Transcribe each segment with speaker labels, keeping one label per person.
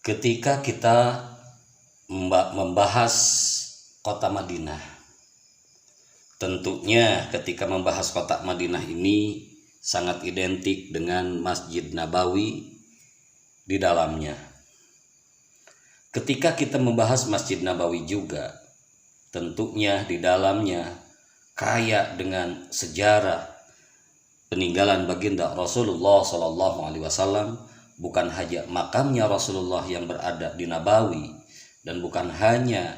Speaker 1: Ketika kita membahas kota Madinah, tentunya ketika membahas kota Madinah ini sangat identik dengan Masjid Nabawi di dalamnya. Ketika kita membahas Masjid Nabawi juga, tentunya di dalamnya kaya dengan sejarah peninggalan baginda Rasulullah SAW. Bukan hanya makamnya Rasulullah yang berada di Nabawi, dan bukan hanya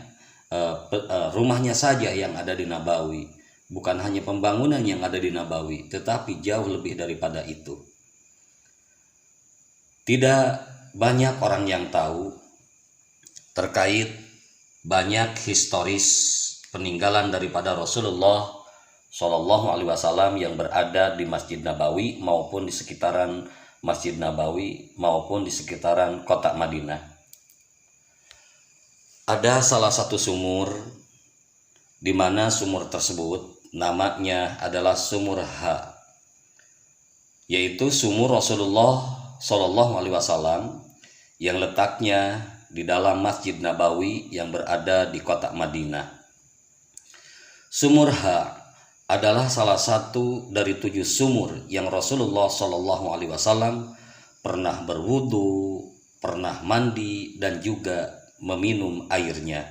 Speaker 1: rumahnya saja yang ada di Nabawi, bukan hanya pembangunan yang ada di Nabawi, tetapi jauh lebih daripada itu. Tidak banyak orang yang tahu terkait banyak historis peninggalan daripada Rasulullah SAW yang berada di Masjid Nabawi maupun di sekitaran Masjid Nabawi maupun di sekitaran kota Madinah. Ada salah satu sumur di mana sumur tersebut namanya adalah sumur H, yaitu sumur Rasulullah SAW yang letaknya di dalam Masjid Nabawi yang berada di kota Madinah. Sumur H adalah salah satu dari 7 sumur yang Rasulullah SAW pernah berwudu, pernah mandi, dan juga meminum airnya.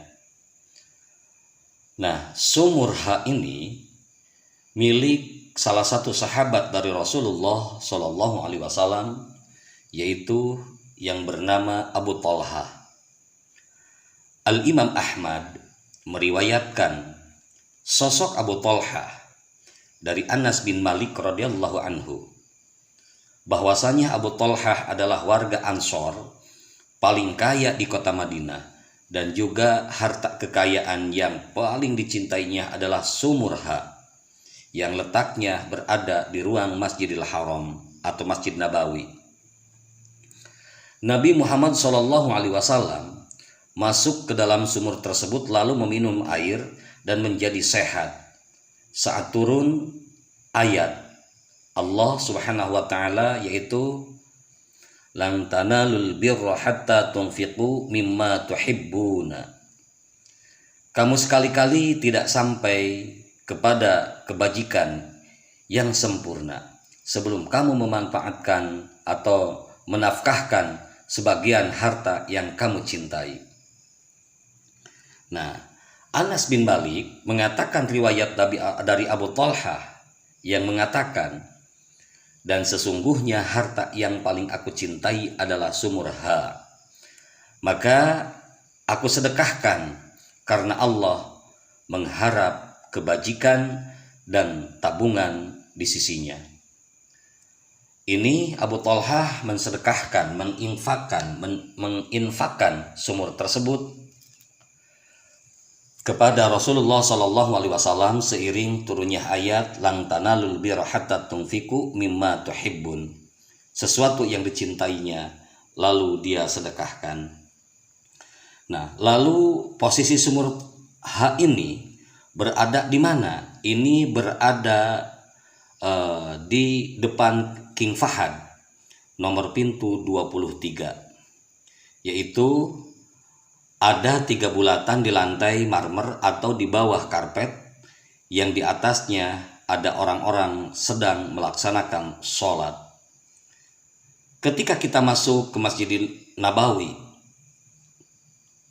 Speaker 1: Nah, sumur H ini milik salah satu sahabat dari Rasulullah SAW, yaitu yang bernama Abu Talha. Al-Imam Ahmad meriwayatkan sosok Abu Talha dari Anas bin Malik radhiyallahu anhu, bahwasanya Abu Talha adalah warga Ansor paling kaya di kota Madinah, dan juga harta kekayaan yang paling dicintainya adalah sumur H yang letaknya berada di ruang Masjidil Haram atau Masjid Nabawi. Nabi Muhammad SAW masuk ke dalam sumur tersebut lalu meminum air dan menjadi sehat saat turun ayat Allah Subhanahu wa taala, yaitu lan tanalul birra hatta tunfiqu mimma tuhibbuna. Kamu sekali-kali tidak sampai kepada kebajikan yang sempurna sebelum kamu memanfaatkan atau menafkahkan sebagian harta yang kamu cintai. Nah, Anas bin Malik mengatakan riwayat dari Abu Talha yang mengatakan, dan sesungguhnya harta yang paling aku cintai adalah sumur H, maka aku sedekahkan karena Allah mengharap kebajikan dan tabungan di sisinya. Ini Abu Talha mensedekahkan, menginfakkan sumur tersebut kepada Rasulullah SAW seiring turunnya ayat lan tanalul birra hatta tunfiqu mimma tuhibbun, sesuatu yang dicintainya lalu dia sedekahkan. Nah, lalu posisi sumur H ini berada di mana? Ini berada di depan King Fahad, nomor pintu 23, yaitu ada 3 bulatan di lantai marmer atau di bawah karpet yang di atasnya ada orang-orang sedang melaksanakan sholat. Ketika kita masuk ke Masjid Nabawi,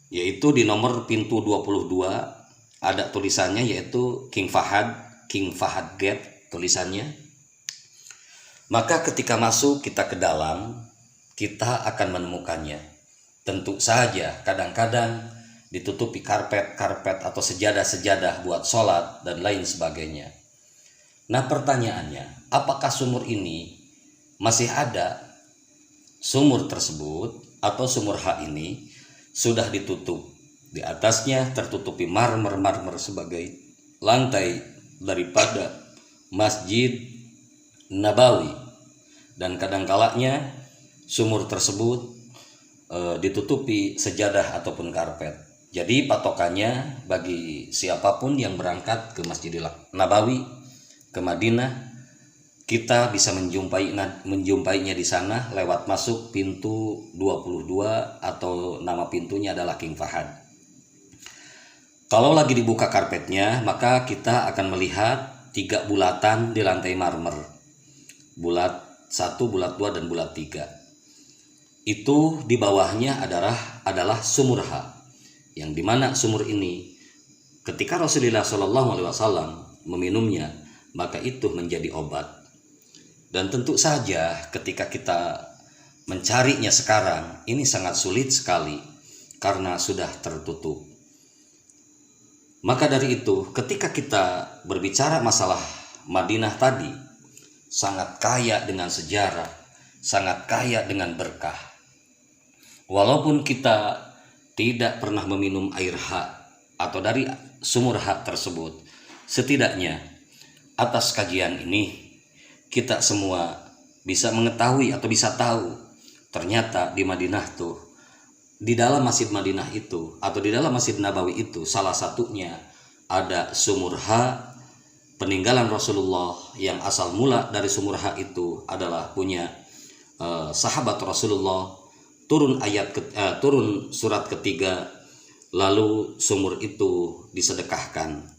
Speaker 1: yaitu di nomor pintu 22, ada tulisannya yaitu King Fahad Gate tulisannya. Maka ketika masuk kita ke dalam, kita akan menemukannya. Tentu saja kadang-kadang ditutupi karpet atau sejadah-sejadah buat sholat dan lain sebagainya. Nah, pertanyaannya, apakah sumur ini masih ada? Sumur tersebut atau sumur H ini sudah ditutup. Di atasnya tertutupi marmer sebagai lantai daripada Masjid Nabawi. Dan kadang-kalanya sumur tersebut ditutupi sejadah ataupun karpet. Jadi patokannya bagi siapapun yang berangkat ke Masjidil Nabawi, ke Madinah, kita bisa menjumpainya di sana lewat masuk pintu 22 atau nama pintunya adalah King Fahad. Kalau lagi dibuka karpetnya, maka kita akan melihat 3 bulatan di lantai marmer. Bulat 1, bulat 2, dan bulat 3. Itu di bawahnya adalah sumur H, yang dimana sumur ini ketika Rasulullah SAW meminumnya, maka itu menjadi obat. Dan tentu saja ketika kita mencarinya sekarang, ini sangat sulit sekali karena sudah tertutup. Maka dari itu, ketika kita berbicara masalah Madinah tadi, sangat kaya dengan sejarah, sangat kaya dengan berkah. Walaupun kita tidak pernah meminum air H atau dari sumur H tersebut, setidaknya atas kajian ini kita semua bisa mengetahui atau bisa tahu ternyata di Madinah tuh, di dalam Masjid Madinah itu atau di dalam Masjid Nabawi itu, salah satunya ada sumur H peninggalan Rasulullah, yang asal mula dari sumur H itu adalah punya sahabat Rasulullah. Turun surat ketiga, lalu sumur itu disedekahkan.